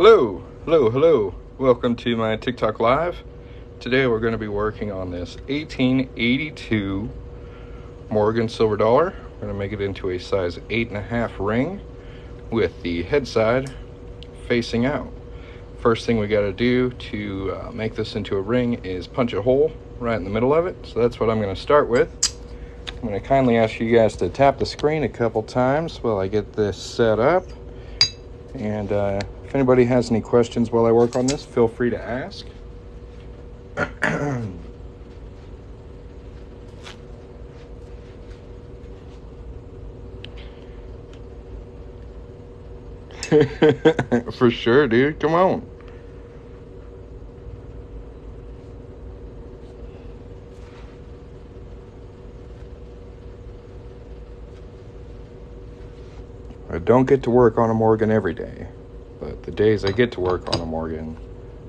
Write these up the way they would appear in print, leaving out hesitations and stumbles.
Hello. Welcome to my TikTok Live. Today we're going to be working on this 1882 Morgan silver dollar. We're going to make it into a size 8.5 ring with the head side facing out. First thing we got to do to make this into a ring is punch a hole right in the middle of it. So that's what I'm going to start with. I'm going to kindly ask you guys to tap the screen a couple times while I get this set up. And if anybody has any questions while I work on this, feel free to ask. For sure, dude. Come on. I don't get to work on a Morgan every day, but the days I get to work on a Morgan,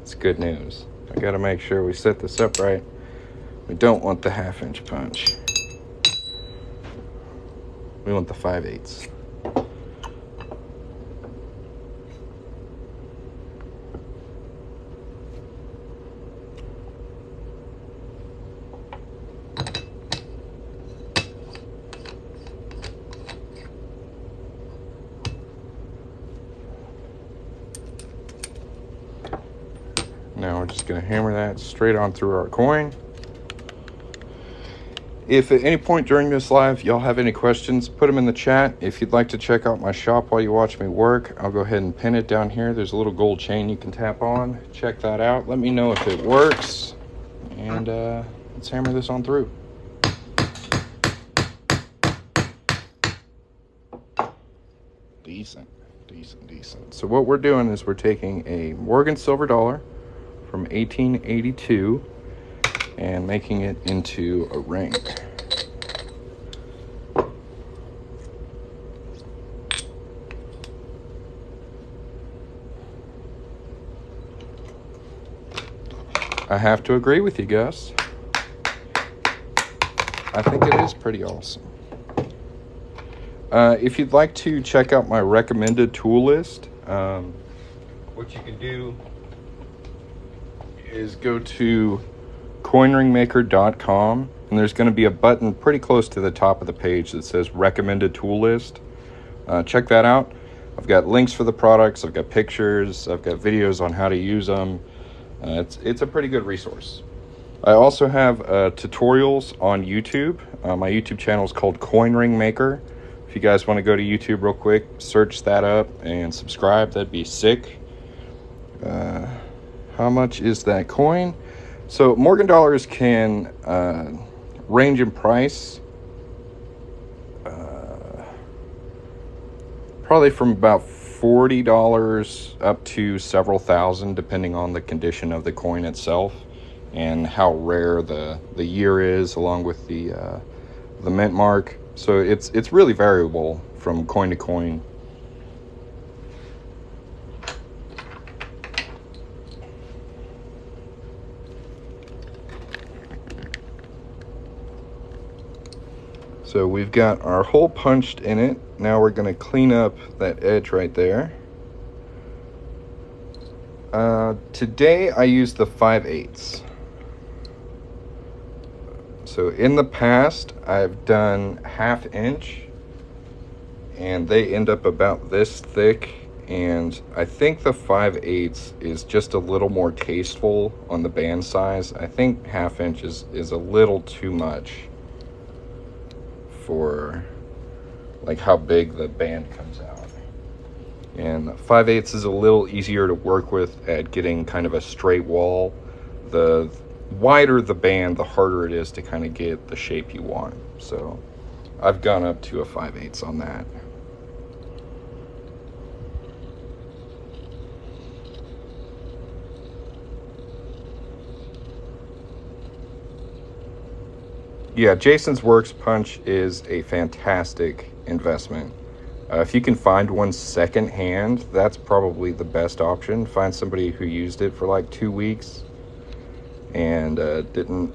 it's good news. I gotta make sure we set this up right. We don't want the 1/2 inch punch. We want the 5/8. Now we're just going to hammer that straight on through our coin. If at any point during this live y'all have any questions, put them in the chat. If you'd like to check out my shop while you watch me work, I'll go ahead and pin it down here. There's a little gold chain you can tap on. Check that out. Let me know if it works. And let's hammer this on through. Decent. So what we're doing is we're taking a Morgan silver dollar from 1882 and making it into a ring. I have to agree with you, Gus. I think it is pretty awesome. If you'd like to check out my recommended tool list, what you can do is go to coinringmaker.com, and there's going to be a button pretty close to the top of the page that says recommended tool list. Check that out. I've got links for the products, I've got pictures, I've got videos on how to use them. It's a pretty good resource. I also have tutorials on YouTube. My YouTube channel is called Coinring Maker. If you guys want to go to YouTube real quick, search that up and subscribe, that'd be sick. How much is that coin? So Morgan dollars can range in price probably from about $40 up to several thousand, depending on the condition of the coin itself and how rare the year is, along with the mint mark. So it's really variable from coin to coin. So we've got our hole punched in it. Now we're going to clean up that edge right there. Today I used the 5/8. So in the past I've done 1/2 inch, and they end up about this thick. And I think the 5/8 is just a little more tasteful on the band size. I think 1/2 inch is a little too much for like how big the band comes out. And 5/8 is a little easier to work with at getting kind of a straight wall. The wider the band, the harder it is to kind of get the shape you want. So I've gone up to a 5/8 on that. Yeah, Jason's Works punch is a fantastic investment. If you can find one second hand, that's probably the best option. Find somebody who used it for like 2 weeks and didn't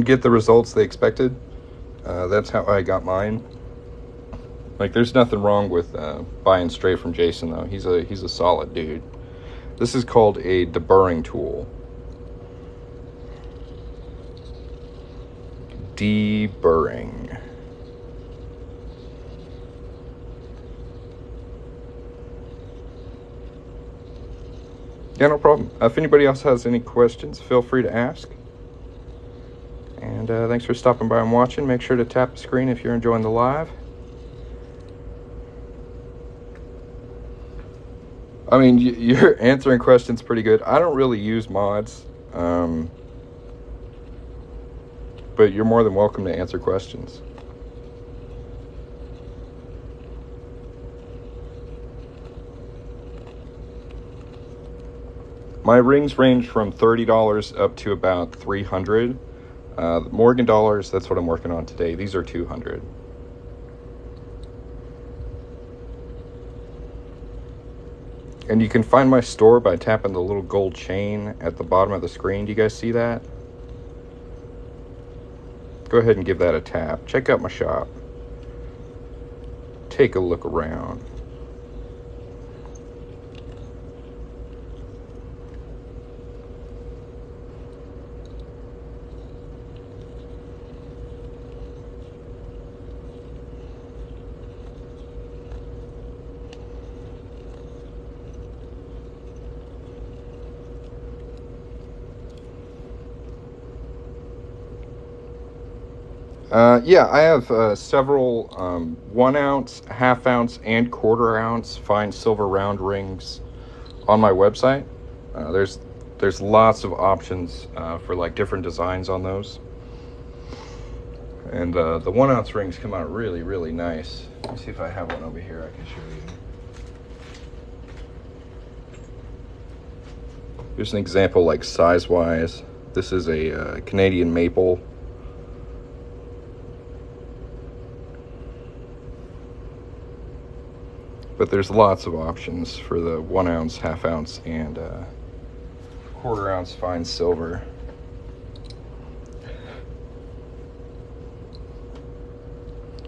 get the results they expected. That's how I got mine. Like, there's nothing wrong with buying straight from Jason, though. He's a solid dude. This is called a deburring tool. Deburring. Yeah, no problem. If anybody else has any questions, feel free to ask. And thanks for stopping by and watching. Make sure to tap the screen if you're enjoying the live. I mean, you're answering questions pretty good. I don't really use mods, but you're more than welcome to answer questions. My rings range from $30 up to about $300. Morgan dollars, that's what I'm working on today. These are $200. And you can find my store by tapping the little gold chain at the bottom of the screen. Do you guys see that? Go ahead and give that a tap. Check out my shop. Take a look around. Yeah, I have several 1 ounce, half ounce, and quarter ounce fine silver round rings on my website. There's lots of options for like different designs on those. And the 1 ounce rings come out really, really nice. Let me see if I have one over here I can show you. Here's an example, like size-wise. This is a Canadian maple. But there's lots of options for the 1 ounce, half ounce, and quarter ounce fine silver.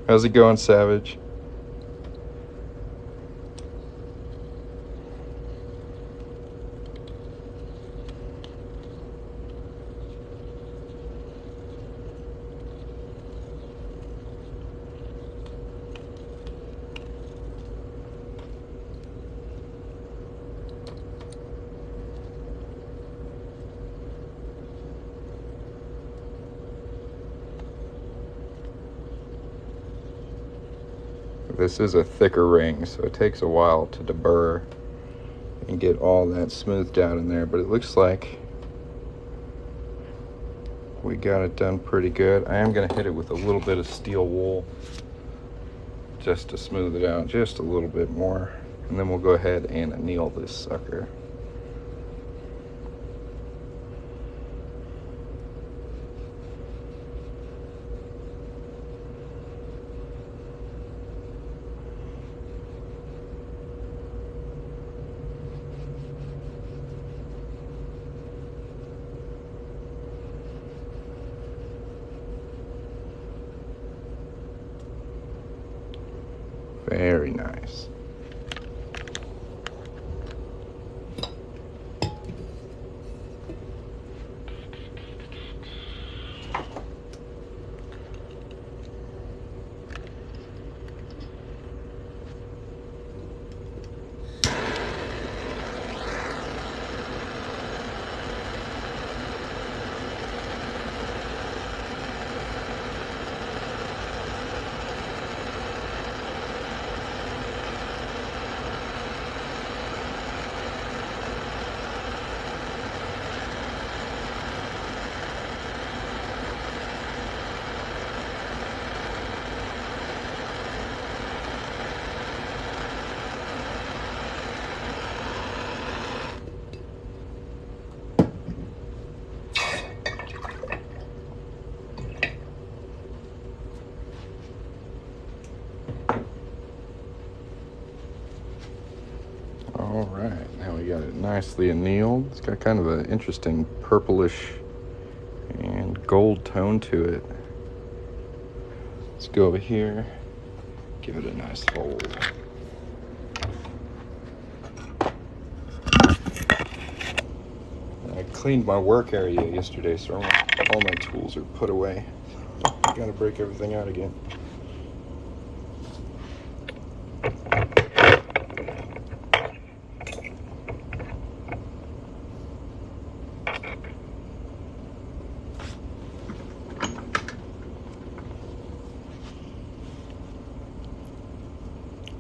How's it going, Savage? This is a thicker ring, so it takes a while to deburr and get all that smoothed out in there, but it looks like we got it done pretty good. I am going to hit it with a little bit of steel wool just to smooth it out just a little bit more, and then we'll go ahead and anneal this sucker. Very nice. All right, now we got it nicely annealed. It's got kind of an interesting purplish and gold tone to it. Let's go over here, Give it a nice hold. I cleaned my work area yesterday, so all my tools are put away. Gotta break everything out again.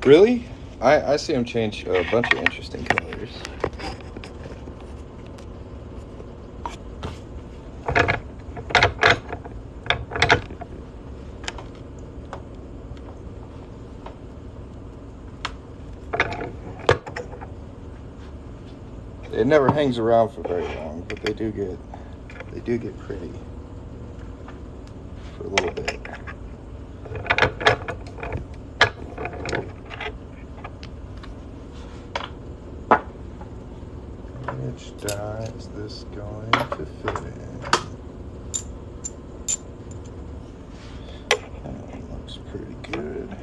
Really? I see them change a bunch of interesting colors. It never hangs around for very long, but they do get pretty for a little bit. Which die is this going to fit in? That looks pretty good.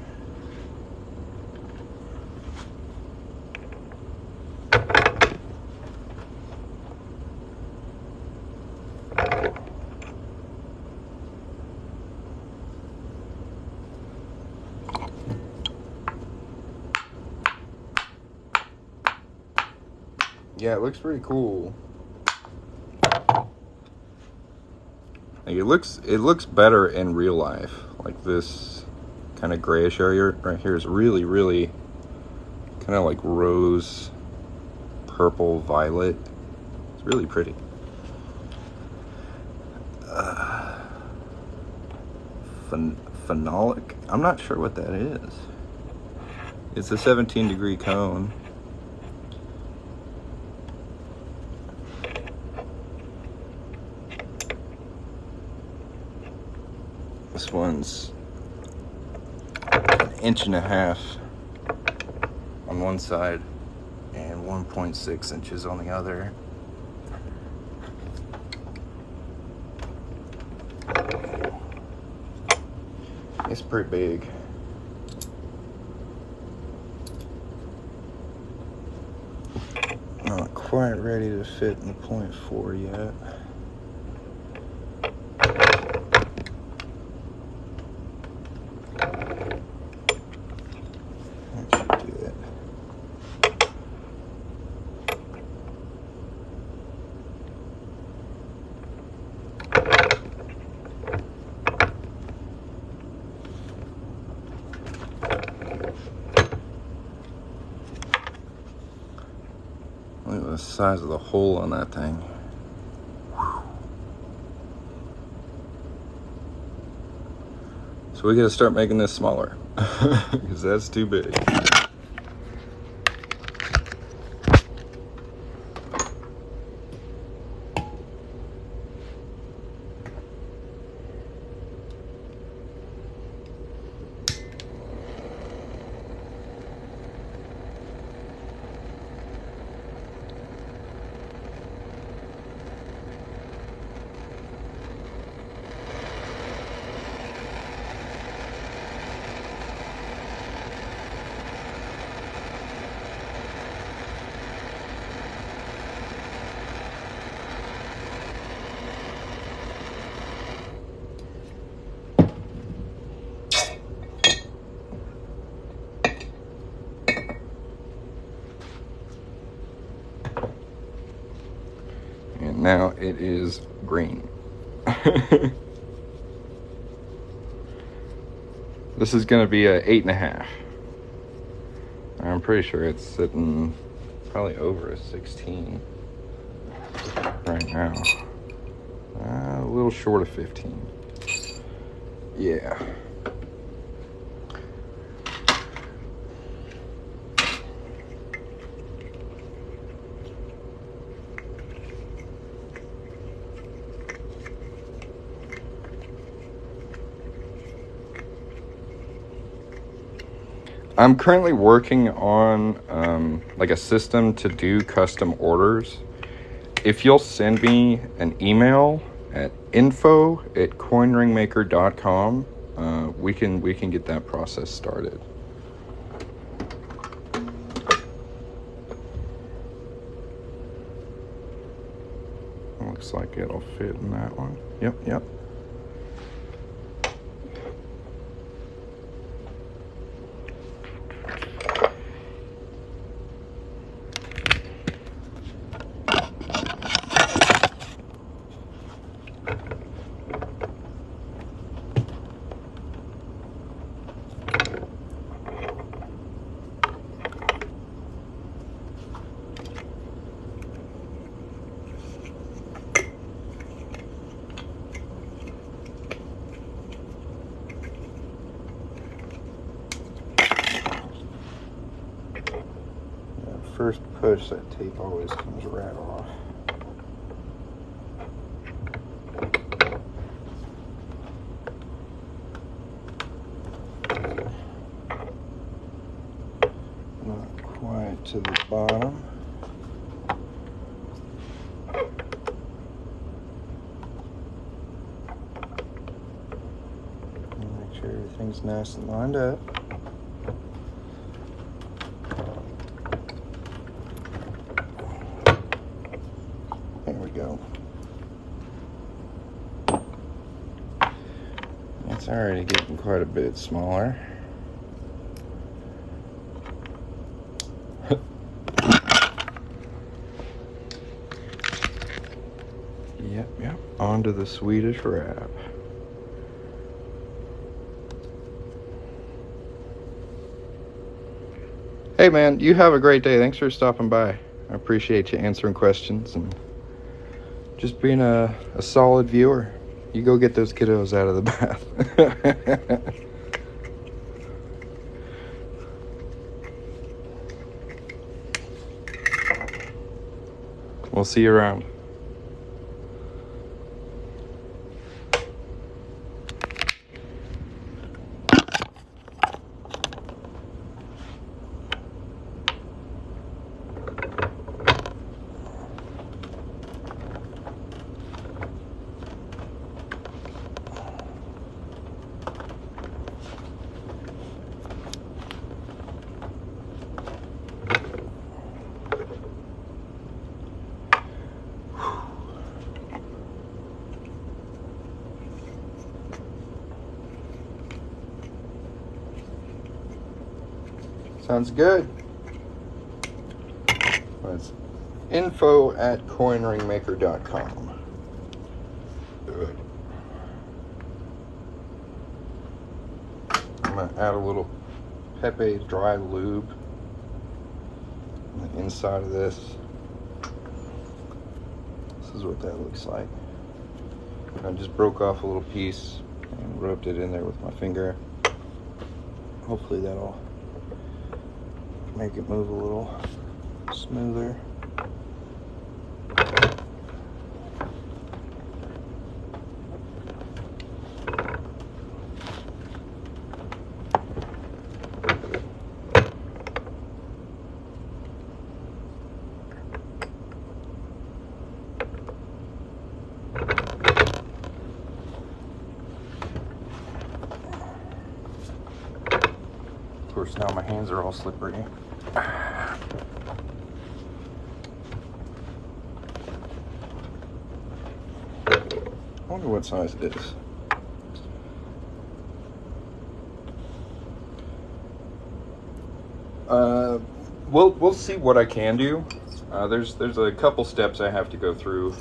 Yeah, it looks pretty cool. Like it looks better in real life. Like this kind of grayish area right here is really kind of like rose, purple, violet. It's really pretty. Phenolic. I'm not sure what that is. It's a 17-degree cone. This one's an 1.5 inches on one side and 1.6 inches on the other. It's pretty big. Not quite ready to fit in the 0.4 yet. Look at the size of the hole on that thing. Whew. So we gotta start making this smaller because that's too big. And now it is green. This is going to be a 8.5. I'm pretty sure it's sitting probably over a 16 right now. A little short of 15. Yeah. I'm currently working on like a system to do custom orders. If you'll send me an email at info@coinringmaker.com, we can get that process started. like it'll fit in that one. Yep, yep. First push, that tape always comes right off. Not quite to the bottom. Make sure everything's nice and lined up. There we go. It's already getting quite a bit smaller. Yep. Onto the Swedish wrap. Hey man, you have a great day. Thanks for stopping by. I appreciate you answering questions and just being a solid viewer. You go get those kiddos out of the bath. We'll see you around. Sounds good. That's info@coinringmaker.com. Good. I'm gonna add a little Pepe dry lube on the inside of this. This is what that looks like. I just broke off a little piece and rubbed it in there with my finger. Hopefully that'll make it move a little smoother. Of course, now my hands are all slippery. I wonder what size it is. We'll see what I can do. There's a couple steps I have to go through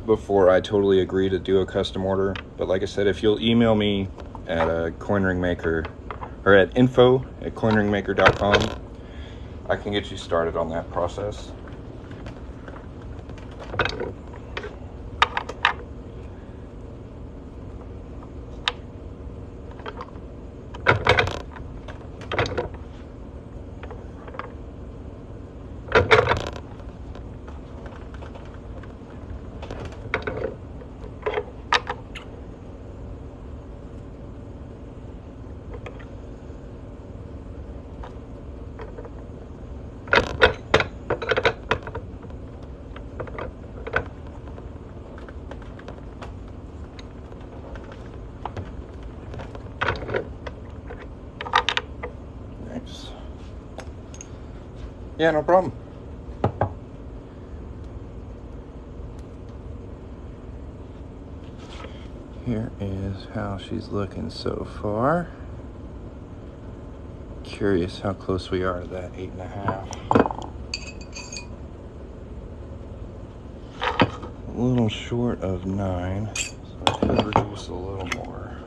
before I totally agree to do a custom order. But like I said, if you'll email me at CoinRingMaker or at info@coinringmaker.com, I can get you started on that process. Yeah, no problem. Here is how she's looking so far. Curious how close we are to that 8.5. A little short of 9, so I could reduce a little more.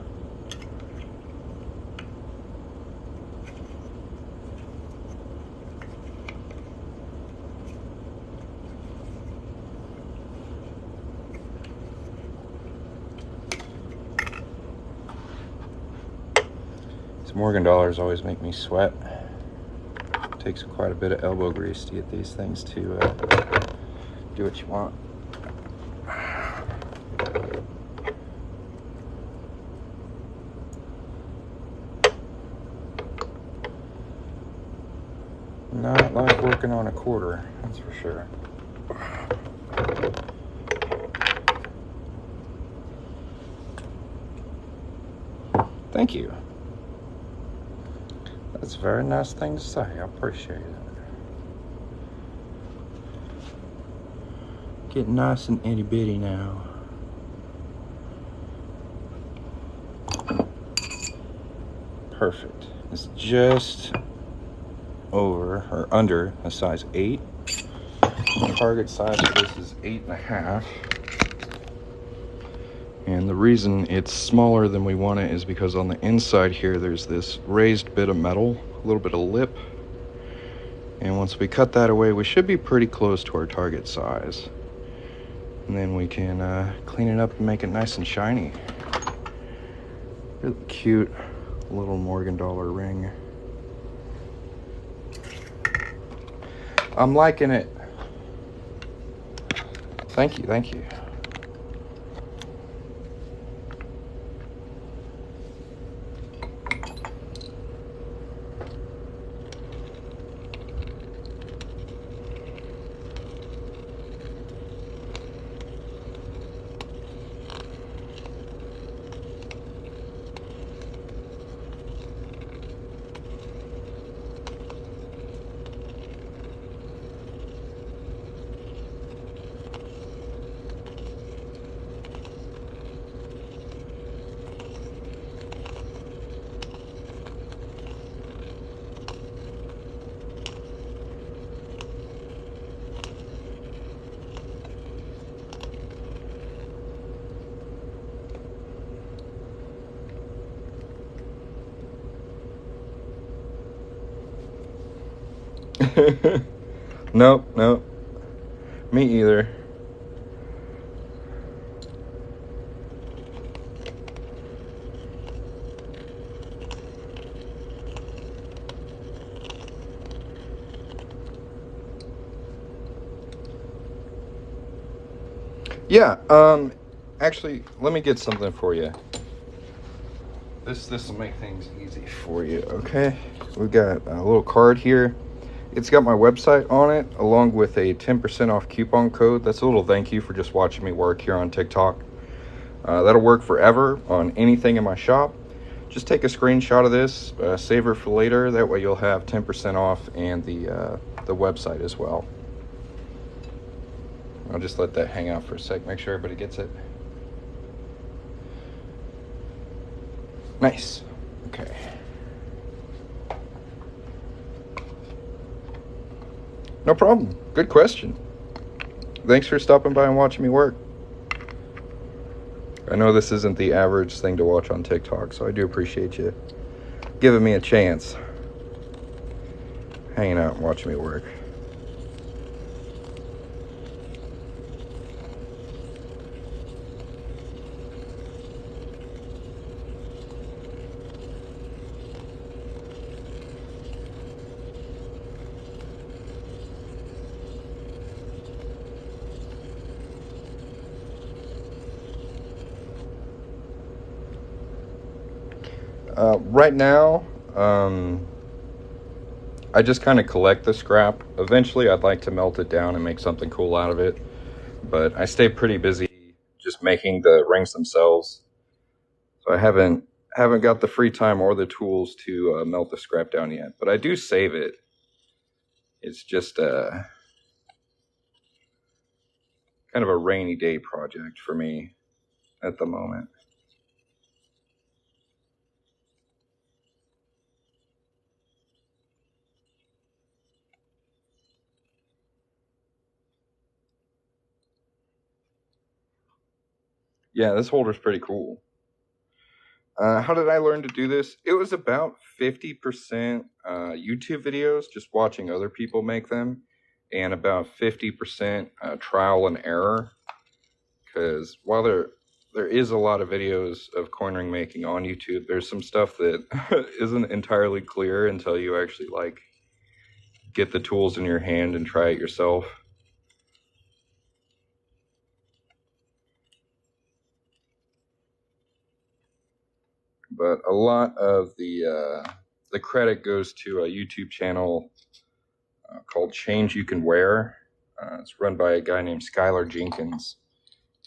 These Morgan dollars always make me sweat. It takes quite a bit of elbow grease to get these things to do what you want. Not like working on a quarter, that's for sure. Thank you. That's a very nice thing to say. I appreciate it. Getting nice and itty bitty now. Perfect. It's just over or under a size 8. Target size for this is 8.5. And the reason it's smaller than we want it is because on the inside here there's this raised bit of metal, a little bit of lip. And once we cut that away, we should be pretty close to our target size. And then we can clean it up and make it nice and shiny. Really cute little Morgan dollar ring. I'm liking it. Thank you, thank you. Nope, nope. Me either. Yeah, actually, let me get something for you. This will make things easy for you, okay? We got a little card here. It's got my website on it, along with a 10% off coupon code. That's a little thank you for just watching me work here on TikTok. That'll work forever on anything in my shop. Just take a screenshot of this, save her for later. That way you'll have 10% off and the website as well. I'll just let that hang out for a sec, make sure everybody gets it. Nice. Okay. No problem. Good question. Thanks for stopping by and watching me work. I know this isn't the average thing to watch on TikTok, so I do appreciate you giving me a chance. Hanging out and watching me work. Right now, I just kind of collect the scrap. Eventually, I'd like to melt it down and make something cool out of it. But I stay pretty busy just making the rings themselves. So I haven't got the free time or the tools to melt the scrap down yet. But I do save it. It's just kind of a rainy day project for me at the moment. Yeah, this holder's pretty cool. How did I learn to do this? It was about 50% YouTube videos, just watching other people make them, and about 50% trial and error. Because while there is a lot of videos of coin ring making on YouTube, there's some stuff that isn't entirely clear until you actually like get the tools in your hand and try it yourself. But a lot of the credit goes to a YouTube channel called Change You Can Wear. It's run by a guy named Skylar Jenkins.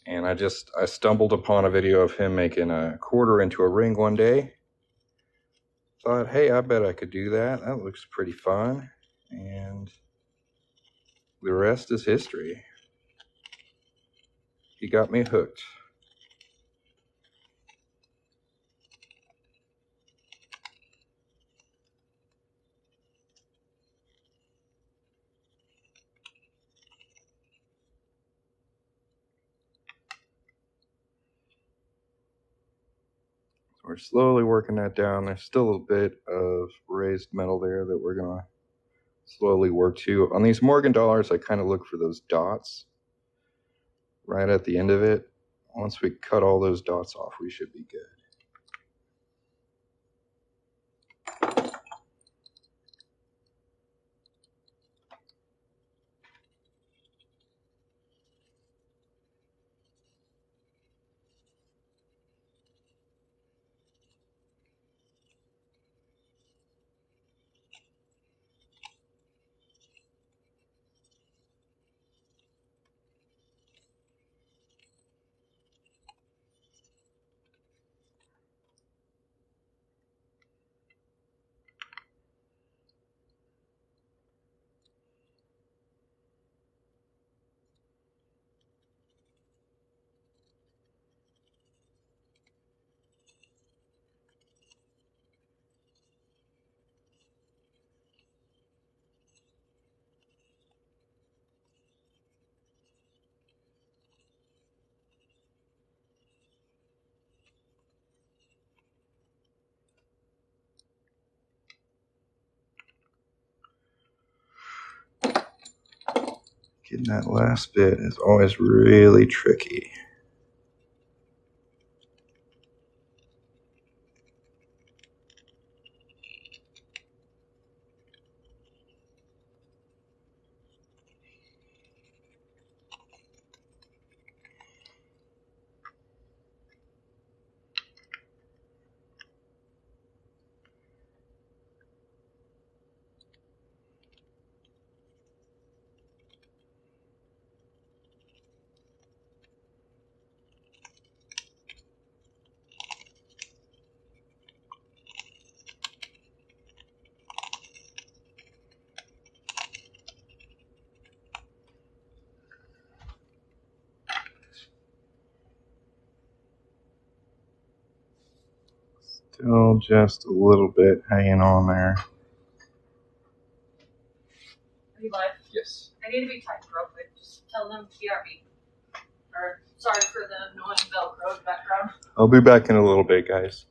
And I stumbled upon a video of him making a quarter into a ring one day. Thought, hey, I bet I could do that. That looks pretty fun. And the rest is history. He got me hooked. We're slowly working that down. There's still a bit of raised metal there that we're going to slowly work to. On these Morgan dollars, I kind of look for those dots right at the end of it. Once we cut all those dots off, we should be good. Getting that last bit is always really tricky. Still just a little bit hanging on there. Are you live? Yes. I need to be typed real quick. Just tell them TRB. Or sorry for the annoying Velcro background. I'll be back in a little bit, guys.